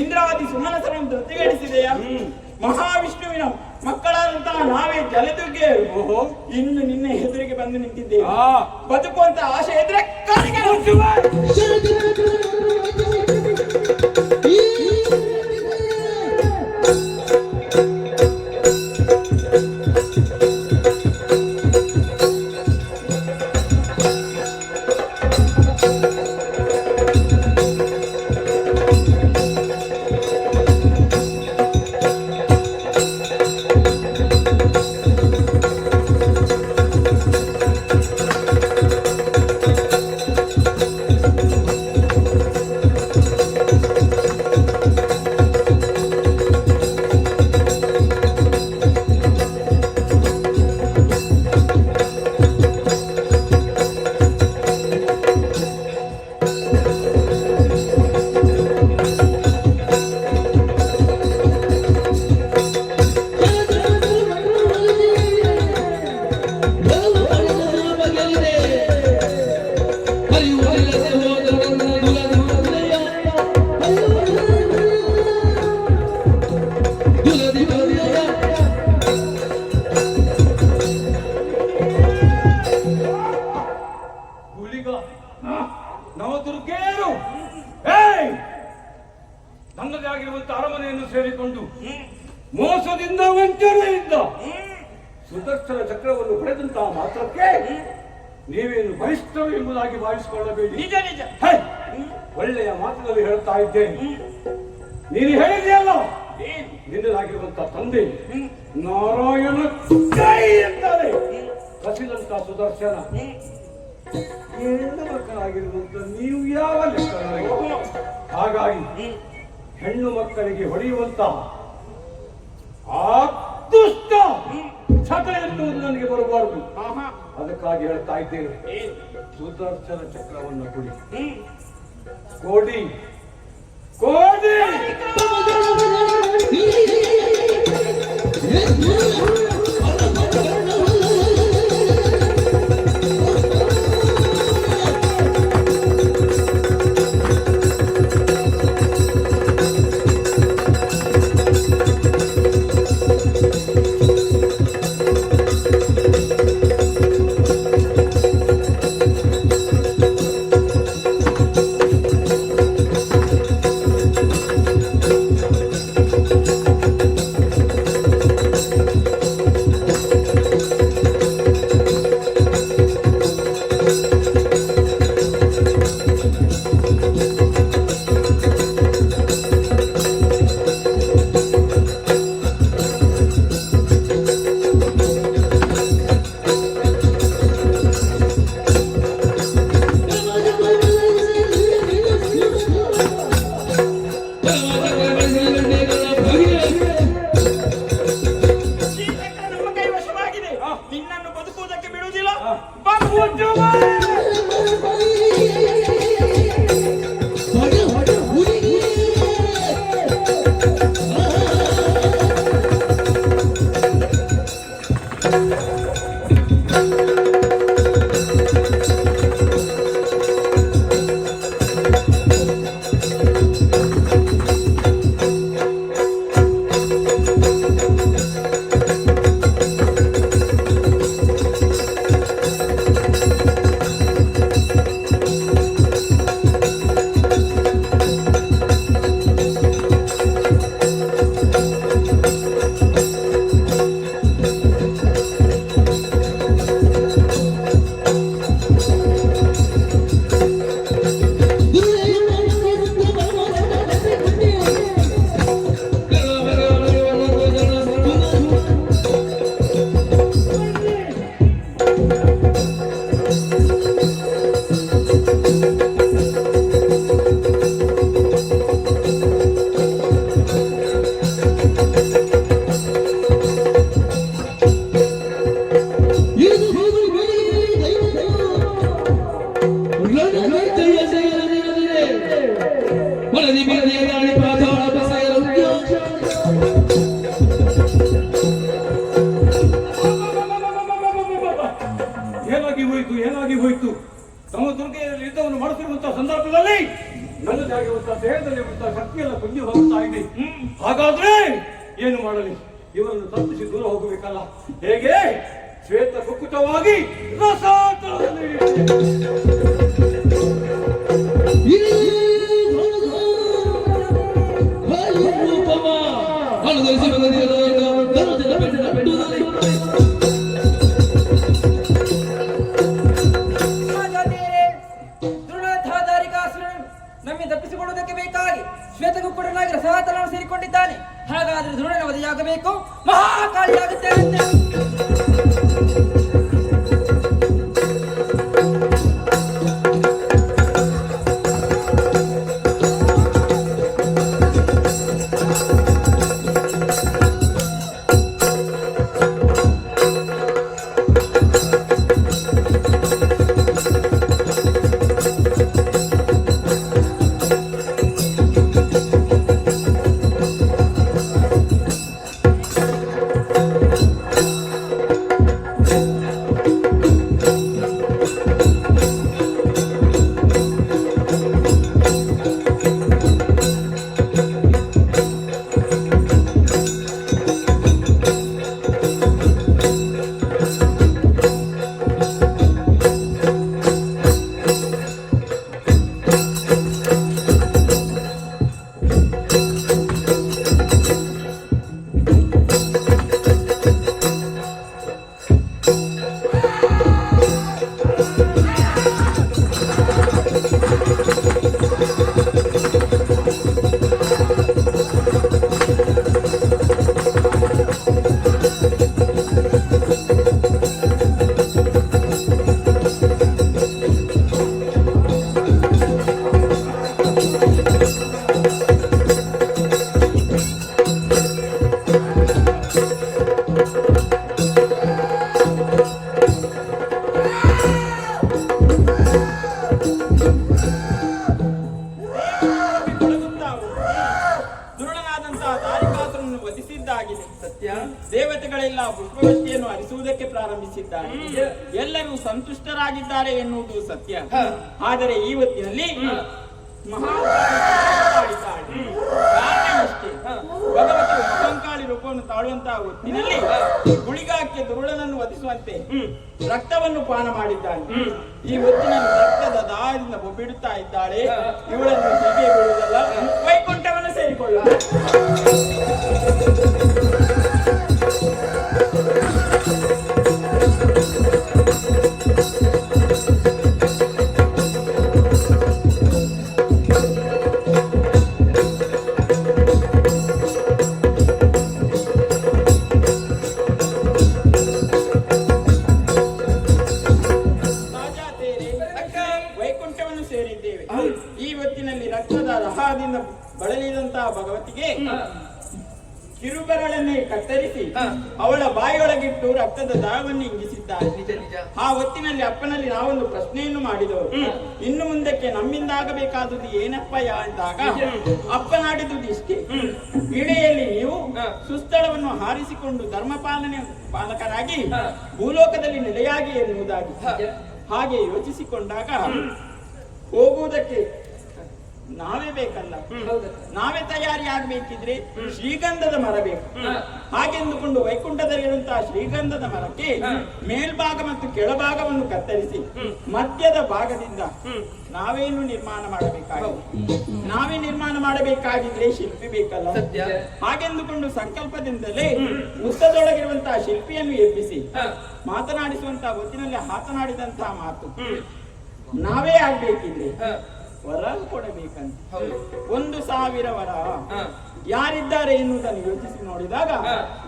ಇಂದ್ರಾದಿ ಸುಮನಸರನ್ನು ಧೃತಿಗಡಿಸಿದೆಯಾ? ಮಹಾವಿಷ್ಣುವಿನ ಮಕ್ಕಳಾದಂತಹ ನಾವೇ ಜಲದುಗ್ಗೆ ಇನ್ನು ನಿನ್ನ ಎದುರಿಗೆ ಬಂದು ನಿಂತಿದ್ದೇವೆ. ಬದುಕುವಂತ ಆಶೆ ಇದ್ರೆ ಮಾಡಿಕೊಂಡು ಮೋಸದಿಂದ ವಂಚನೆಯಿಂದ ಸುದರ್ಶನ ಚಕ್ರವನ್ನು ಪಡೆದಂತಹ ಮಾತ್ರಕ್ಕೆ ನೀವೇನು ಬಲಿಷ್ಠರು ಎಂಬುದಾಗಿ ಭಾವಿಸಿಕೊಳ್ಳಬೇಡಿ. ನಿಜ ನಿಜ. ಒಳ್ಳೆಯ ಮಾತುಗಳು ಹೇಳುತ್ತಾ ಇದ್ದೇನೆ. ನೀನು ಹೇಳಿದೆಯಲ್ಲ, ನಿನ್ನದಾಗಿರುವಂತ ತಂದೆ ನಾರಾಯಣ ಎಂತಾರೆ ಕಸಿದಂತ ಸುದರ್ಶನ ಹೆಣ್ಣು ಮಕ್ಕಳಾಗಿರುವಂತ ನೀವು ಯಾವ ಲೆಕ್ಕ? ಹಾಗಾಗಿ ಹೆಣ್ಣು ಮಕ್ಕಳಿಗೆ ಹೊಡೆಯುವಂತ ಆ ದುಷ್ಟ ಛಟ ಎನ್ನುವುದು ನನಗೆ ಬರಬಾರದು. ಅದಕ್ಕಾಗಿ ಹೇಳ್ತಾ ಇದ್ದೇನೆ, ಸುದರ್ಶನ ಚಕ್ರವನ್ನು ಕೊಡಿ. ಕೋಡಿ ಏನಾಗಿ ಹೋಯ್ತು? ತಮ್ಮ ದುರ್ಗೆಯಲ್ಲಿ ಯುದ್ಧವನ್ನು ಮಾಡುತ್ತಿರುವಂತಹ ಸಂದರ್ಭದಲ್ಲಿ ನನ್ನದಾಗಿರುವಂತಹ ದೇಹದಲ್ಲಿರುವಂತಹ ಶಕ್ತಿಯೆಲ್ಲ ಕುಂದಿ ಹೋಗ್ತಾ ಇದೆ. ಹಾಗಾದ್ರೆ ಏನು ಮಾಡಲಿ? ಇವರನ್ನು ತಪ್ಪಿಸಿ ದೂರ ಹೋಗಬೇಕಲ್ಲ. ಹೇಗೆ? ಶ್ವೇತ ಕುಕ್ಕುಟವಾಗಿ ನಮ್ಮಿ ತಪ್ಪಿಸಿಕೊಳ್ಳುವುದಕ್ಕೆ ಬೇಕಾಗಿ ಶ್ವೇತಗುಕ್ಕುಡನಾಗಿ ರಸವಾತನವನ್ನು ಸೇರಿಕೊಂಡಿದ್ದಾನೆ. ಹಾಗಾದ್ರೆ ಧ್ರುವನ ವಧೆಯಾಗಬೇಕು, ಮಹಾಕಾಳಿಯಾಗುತ್ತೇನೆ. ರಾವಣನನ್ನು ವಧಿಸಿದ್ದಾಗಿದೆ. ಸತ್ಯ. ದೇವತೆಗಳೆಲ್ಲ ಪುಷ್ಪವೃಷ್ಟಿಯನ್ನು ಹರಿಸುವುದಕ್ಕೆ ಪ್ರಾರಂಭಿಸಿದ್ದಾರೆ. ಎಲ್ಲರೂ ಸಂತುಷ್ಟರಾಗಿದ್ದಾರೆ ಎನ್ನುವುದು ಸತ್ಯ. ಆದರೆ ಈ ಹೊತ್ತಿನಲ್ಲಿ ಕಾರಣವಷ್ಟೇ ಭಗವತಿ ಮಹಂಕಾಳಿ ರೂಪವನ್ನು ತಾಳುವಂತಹ ಹೊತ್ತಿನಲ್ಲಿ ಗುಳಿಗಾಕ್ಕೆ ದುರುಳನನ್ನು ವಧಿಸುವಂತೆ ರಕ್ತವನ್ನು ಪಾನ ಮಾಡಿದ್ದಾನೆ. ಈ ಹೊತ್ತಿನಲ್ಲಿ ರಕ್ತದ ದಾಹದಿಂದ ಬೊಬ್ಬಿಡುತ್ತಾ ಇದ್ದಾಳೆ. ಇವಳನ್ನು ಹೀಗೆ ಬಿಡುವುದಲ್ಲ, ವೈಕುಂಠವನ್ನು ಸೇರಿಕೊಳ್ಳ. ಬಳಲಿದಂತಹ ಭಗವತಿಗೆ ಕಿರುಬೆರಳನ್ನೇ ಕತ್ತರಿಸಿ ಅವಳ ಬಾಯಿಯೊಳಗಿಟ್ಟು ರಕ್ತದ ದಾಹವನ್ನು ಇಂಗಿಸಿದ್ದಾರೆ. ಆ ಹೊತ್ತಿನಲ್ಲಿ ಅಪ್ಪನಲ್ಲಿ ನಾವೊಂದು ಪ್ರಶ್ನೆಯನ್ನು ಮಾಡಿದವರು, ಇನ್ನು ಮುಂದಕ್ಕೆ ನಮ್ಮಿಂದಾಗಬೇಕಾದುದು ಏನಪ್ಪಯ್ಯ ಅಂದಾಗ ಅಪ್ಪನಾಡಿದುದು ಇಷ್ಟೇ, ಇಡೆಯಲ್ಲಿ ನೀವು ಸುಸ್ಥಳವನ್ನು ಹಾರಿಸಿಕೊಂಡು ಧರ್ಮ ಪಾಲಕರಾಗಿ ಭೂಲೋಕದಲ್ಲಿ ನೆಲೆಯಾಗಿ ಎನ್ನುವುದಾಗಿ. ಹಾಗೆ ಯೋಚಿಸಿಕೊಂಡಾಗ ಹೋಗುವುದಕ್ಕೆ ನಾವೇ ಬೇಕಲ್ಲ, ನಾವೇ ತಯಾರಿ ಆಗ್ಬೇಕಿದ್ರೆ ಶ್ರೀಗಂಧದ ಮರ ಬೇಕು. ಹಾಗೆಂದುಕೊಂಡು ವೈಕುಂಠದಲ್ಲಿರುವಂತಹ ಶ್ರೀಗಂಧದ ಮರಕ್ಕೆ ಮೇಲ್ಭಾಗ ಮತ್ತು ಕೆಳಭಾಗವನ್ನು ಕತ್ತರಿಸಿ ಮಧ್ಯದ ಭಾಗದಿಂದ ನಾವೇನು ನಿರ್ಮಾಣ ಮಾಡಬೇಕಾಗಿದ್ರೆ ಶಿಲ್ಪಿ ಬೇಕಲ್ಲ. ಹಾಗೆಂದುಕೊಂಡು ಸಂಕಲ್ಪದಿಂದಲೇ ಉತ್ತದೊಳಗಿರುವಂತಹ ಶಿಲ್ಪಿಯನ್ನು ಎಬ್ಬಿಸಿ ಮಾತನಾಡಿಸುವಂತಹ ಹೊತ್ತಿನಲ್ಲಿ ಮಾತನಾಡಿದಂತಹ ಮಾತು, ನಾವೇ ಆಗ್ಬೇಕಿದ್ರೆ ವರ ಕೊಡಬೇಕಂತ. 1,000 ವರ ಯಾರಿದ್ದಾರೆ ಎನ್ನುವುದನ್ನು ಯೋಚಿಸಿ ನೋಡಿದಾಗ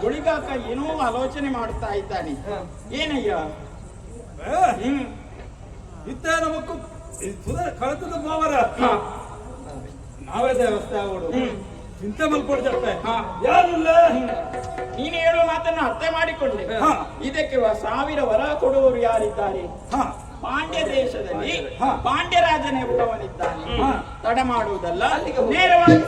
ಗುಳಿಗಾಕ ಏನೋ ಆಲೋಚನೆ ಮಾಡುತ್ತಾ ಇದ್ದಾನೆ. ಏನಯ್ಯ ಇತ್ತ ನಮಕ್ಕು ಕಳತದ ಮಾವರ ನಾವೇ ದೇವಸ್ಥೆ ಆಗೋಡು ಚಿಂತೆ ಮಲ್ಕೊಡ್ತೇವೆ. ಯಾರಿಲ್ಲ, ನೀನು ಹೇಳುವ ಮಾತನ್ನು ಅರ್ಥ ಮಾಡಿಕೊಂಡೆ. ಇದಕ್ಕೆ 1,000 ವರ ಕೊಡುವವರು ಯಾರಿದ್ದಾರೆ? ಪಾಂಡ್ಯ ದೇಶದಲ್ಲಿ ಪಾಂಡ್ಯರಾಜನೇ ಒಬ್ಬವನಿದ್ದಾನೆ. ತಡ ಮಾಡುವುದಲ್ಲ, ನೇರವಾಗಿ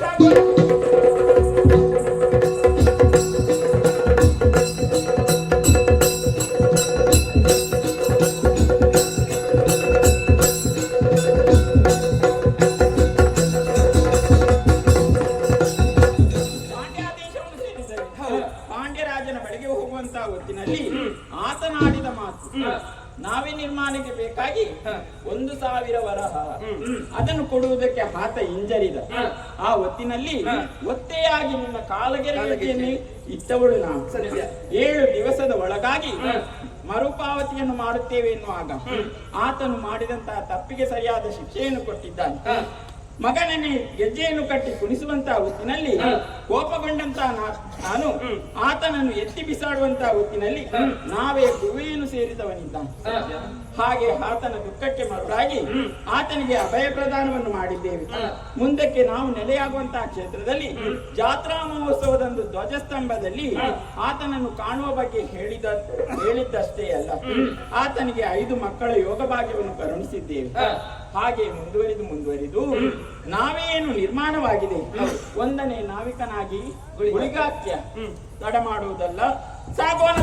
ಪಾಂಡ್ಯಾದೇಶವನ್ನು ಸೇರಿದ್ದಾರೆ. ಪಾಂಡ್ಯರಾಜನ ಬಳಿಗೆ ಹೋಗುವಂತಹ ಹೊತ್ತಿನಲ್ಲಿ ಆತನಾಡಿದ ಮಾತು, ನಾವೇ ನಿರ್ಮಾಣಕ್ಕೆ ಬೇಕಾಗಿ 1,000 ವರಹ ಅದನ್ನು ಕೊಡುವುದಕ್ಕೆ ಆತ ಹಿಂಜರಿದ. ಆ ಹೊತ್ತಿನಲ್ಲಿ ಒತ್ತೆಯಾಗಿ ನಿನ್ನ ಕಾಲಗೆರೆಯನ್ನು ಇತ್ತವಳು ನಾವು 7 ದಿವಸದ ಒಳಗಾಗಿ ಮರುಪಾವತಿಯನ್ನು ಮಾಡುತ್ತೇವೆ ಎನ್ನುವಾಗ ಆತನು ಮಾಡಿದಂತಹ ತಪ್ಪಿಗೆ ಸರಿಯಾದ ಶಿಕ್ಷೆಯನ್ನು ಕೊಟ್ಟಿದ್ದಾನೆ. ಮಗನನ್ನೇ ಗೆಜ್ಜೆಯನ್ನು ಕಟ್ಟಿ ಕುಣಿಸುವಂತಹ ಹೊತ್ತಿನಲ್ಲಿ ಕೋಪಗೊಂಡಂತಹ ನಾನು ಆತನನ್ನು ಎತ್ತಿ ಬಿಸಾಡುವಂತಹ ಹೊತ್ತಿನಲ್ಲಿ ನಾವೇ ಗುರುವೇನು ಸೇರಿದವನಿದ್ದಾನೆ. ಹಾಗೆ ಆತನ ದುಃಖಕ್ಕೆ ಮರುಳಾಗಿ ಆತನಿಗೆ ಅಭಯ ಪ್ರದಾನವನ್ನು ಮಾಡಿದ್ದೇವೆ. ಮುಂದಕ್ಕೆ ನಾವು ನೆಲೆಯಾಗುವಂತಹ ಕ್ಷೇತ್ರದಲ್ಲಿ ಜಾತ್ರಾ ಮಹೋತ್ಸವದಂದು ಧ್ವಜಸ್ತಂಭದಲ್ಲಿ ಆತನನ್ನು ಕಾಣುವ ಬಗ್ಗೆ ಹೇಳಿದ್ದಷ್ಟೇ ಅಲ್ಲ, ಆತನಿಗೆ 5 ಮಕ್ಕಳ ಯೋಗ ಭಾಗ್ಯವನ್ನು ಕರುಣಿಸಿದ್ದೇವೆ. ಹಾಗೆ ಮುಂದುವರಿದು ನಾವೇನು ನಿರ್ಮಾಣವಾಗಿದೆ 1ನೇ ನಾವಿಕನಾಗಿ ಗುಳಿಗಾಕ್ಯ ತಡ ಮಾಡುವುದಲ್ಲ, ಸಾಗೋಣ.